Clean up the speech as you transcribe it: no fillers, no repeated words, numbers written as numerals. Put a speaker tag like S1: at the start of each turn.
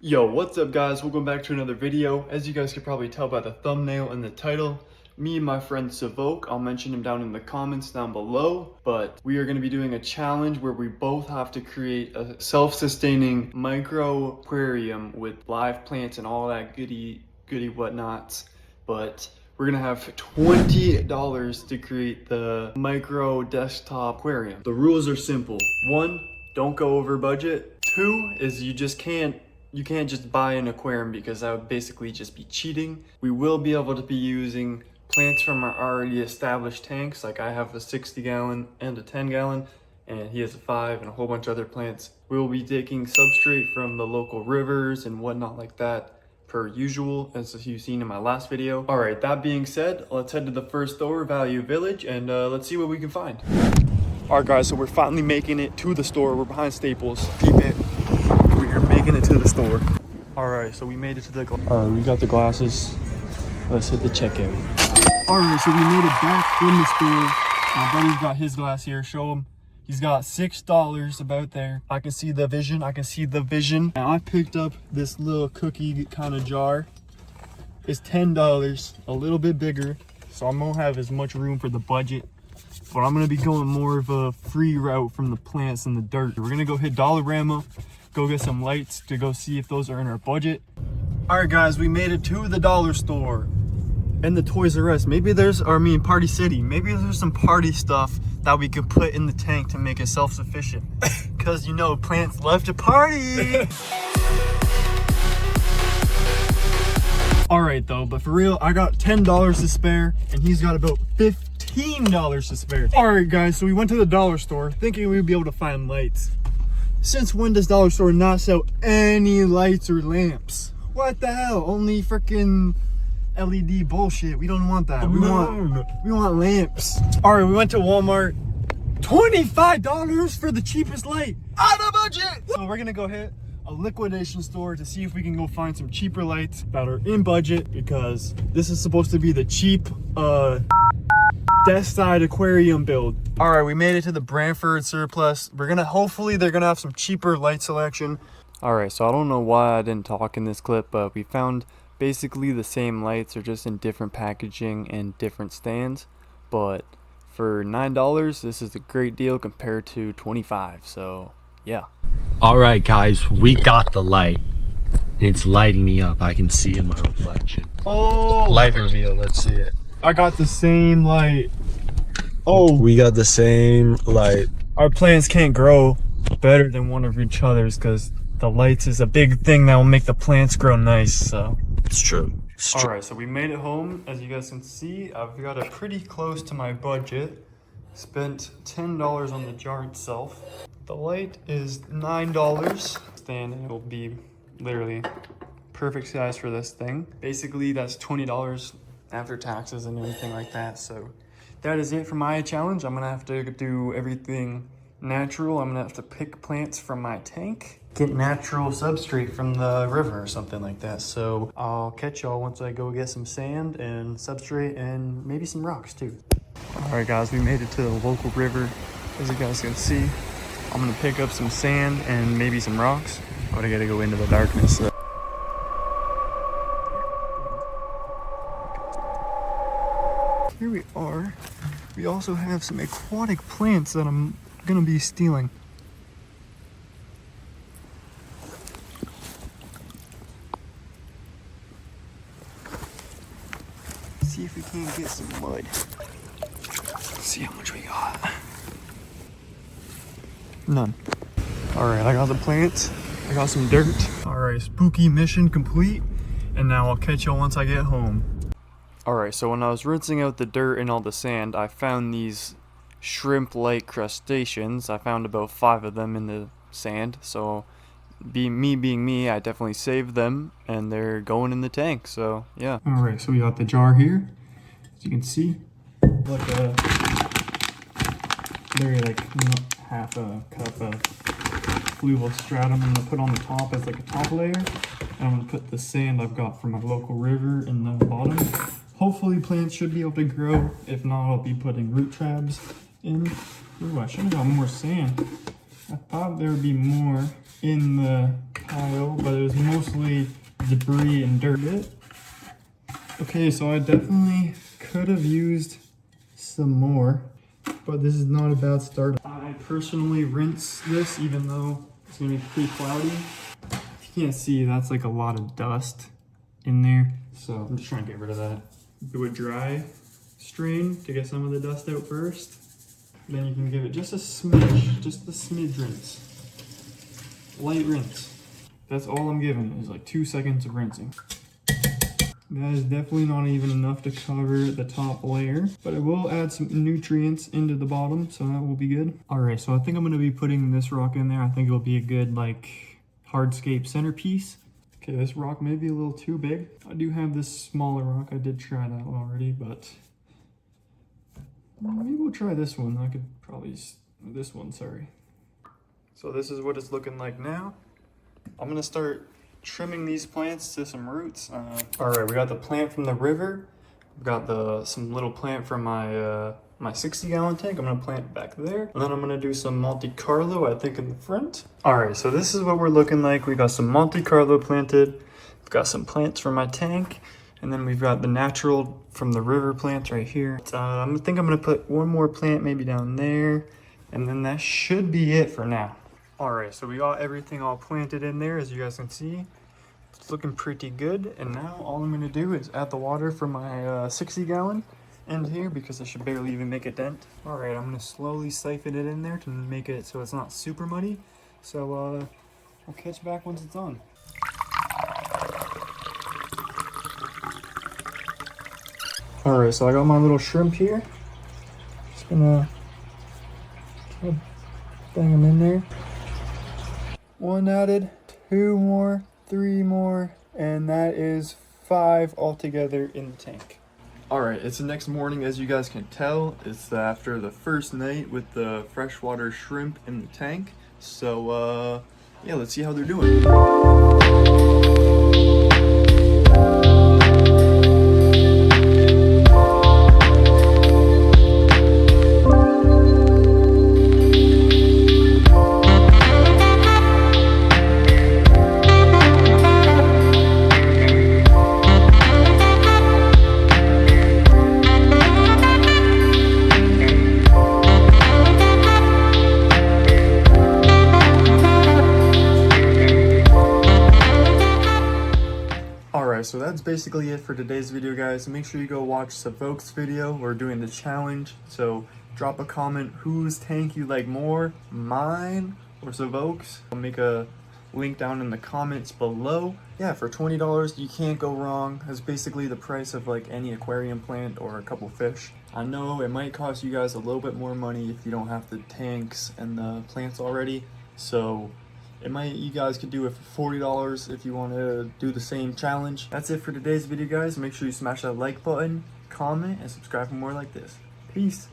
S1: Yo, what's up guys? Welcome back to another video. As you guys could probably tell by the thumbnail and the title, me and my friend Savoke, I'll mention him down in the comments down below, but we are going to be doing a challenge where we both have to create a self-sustaining micro aquarium with live plants and all that goody whatnots. But we're gonna have $20 to create the micro desktop aquarium. The rules are simple. 1, don't go over budget. 2 is you can't just buy an aquarium because that would basically just be cheating. We will be able to be using plants from our already established tanks. Like I have a 60 gallon and a 10 gallon, and he has a 5 and a whole bunch of other plants. We will be taking substrate from the local rivers and whatnot like that, per usual, as you've seen in my last video. All right, that being said, let's head to the first store, Value Village, and let's see what we can find. All right guys, so we're finally making it to the store. We're behind Staples. Keep it. We're making it to the store. All right, so we made it to the, all right, we got the glasses. Let's hit the checkout. All right, so we made it back from the store. My buddy's got his glass here, show him. He's got $6 about there. I can see the vision, And I picked up this little cookie kind of jar. It's $10, a little bit bigger. So I'm gonna have as much room for the budget. But I'm gonna be going more of a free route from the plants and the dirt. We're gonna go hit Dollarama, go get some lights to go see if those are in our budget. All right guys, we made it to the dollar store and the Toys R Us. Party City. Maybe there's some party stuff that we could put in the tank to make it self-sufficient. Cause you know, plants love to party. All right though, but for real, I got $10 to spare and he's got about $15 to spare. All right guys, so we went to the dollar store thinking we'd be able to find lights. Since when does dollar store not sell any lights or lamps? What the hell? Only freaking LED bullshit. We don't want that. We want lamps. All right, we went to Walmart. $25 for the cheapest light. Out of budget. So we're gonna go hit a liquidation store to see if we can go find some cheaper lights that are in budget, because this is supposed to be the cheap desk side aquarium build. All right, we made it to the Brantford surplus. Hopefully they're gonna have some cheaper light selection. All right, so I don't know why I didn't talk in this clip, but we found basically the same lights, are just in different packaging and different stands. But for $9, this is a great deal compared to $25. So yeah.
S2: All right, guys, we got the light. It's lighting me up. I can see in my reflection.
S1: Oh,
S2: Light reveal. Let's see it.
S1: I got the same light. Oh,
S2: We got the same light.
S1: our plants can't grow better than one of each other's because the lights is a big thing that will make the plants grow nice. So
S2: It's true.
S1: all right, so we made it home. As you guys can see, I've got it pretty close to my budget. Spent $10 on the jar itself. The light is $9. Stand, and it will be literally perfect size for this thing. Basically, that's $20 after taxes and everything like that. So that is it for my challenge. I'm gonna have to do everything natural. I'm gonna have to pick plants from my tank, get natural substrate from the river or something like that. So I'll catch y'all once I go get some sand and substrate and maybe some rocks too. All right guys, we made it to the local river. As you guys can see, I'm gonna pick up some sand and maybe some rocks, but I gotta go into the darkness. So. Here we are. We also have some aquatic plants that I'm gonna be stealing. See if we can't get some mud. Let's see how much we got. None. All right, I got the plants. I got some dirt. All right, spooky mission complete. And now I'll catch y'all once I get home. All right, so when I was rinsing out the dirt and all the sand, I found these shrimp-like crustaceans. I found about 5 of them in the sand. So being me, I definitely saved them, and they're going in the tank. So yeah. All right, so we got the jar here. As you can see, like half a cup of fluval stratum I'm gonna put on the top as like a top layer. And I'm gonna put the sand I've got from my local river in the bottom. Hopefully plants should be able to grow. If not, I'll be putting root traps in. Ooh, I should have got more sand. I thought there would be more. in the pile, but it was mostly debris and dirt. Okay, so I definitely could have used some more, but this is not a bad start. I personally rinse this even though it's gonna be pretty cloudy. If you can't see, that's like a lot of dust in there. So I'm just trying to get rid of that. Do a dry strain to get some of the dust out first. Then you can give it just a smidge, just a smidge rinse. Light rinse. That's all I'm giving is like 2 seconds of rinsing. That is definitely not even enough to cover the top layer, but it will add some nutrients into the bottom, so that will be good. All right, so I think I'm gonna be putting this rock in there. I think it'll be a good like hardscape centerpiece. Okay, this rock may be a little too big. I do have this smaller rock. I did try that one already, but maybe we'll try this one. I could probably, this one, sorry. So this is what it's looking like now. I'm gonna start trimming these plants to some roots. All right, we got the plant from the river. We've got some little plant from my my 60-gallon tank. I'm gonna plant back there. And then I'm gonna do some Monte Carlo, I think, in the front. All right, so this is what we're looking like. We got some Monte Carlo planted. We've got some plants from my tank. And then we've got the natural from the river plants right here. I think I'm gonna put one more plant maybe down there. And then that should be it for now. All right, so we got everything all planted in there, as you guys can see. It's looking pretty good. And now all I'm gonna do is add the water from my 60-gallon end here because I should barely even make a dent. All right, I'm gonna slowly siphon it in there to make it so it's not super muddy. So we'll catch back once it's on. All right, so I got my little shrimp here. Just gonna bang them in there. One added, 2 more, 3 more, and that is 5 altogether in the tank. All right, it's the next morning, as you guys can tell. It's after the first night with the freshwater shrimp in the tank. So yeah, let's see how they're doing. So that's basically it for today's video, guys. Make sure you go watch Savoke's video. We're doing the challenge, so drop a comment whose tank you like more, mine or Savoke's. I'll make a link down in the comments below. Yeah, for $20 you can't go wrong. That's basically the price of like any aquarium plant or a couple fish. I know it might cost you guys a little bit more money if you don't have the tanks and the plants already, so you guys could do it for $40 if you want to do the same challenge. That's it for today's video, guys. Make sure you smash that like button, comment, and subscribe for more like this. Peace.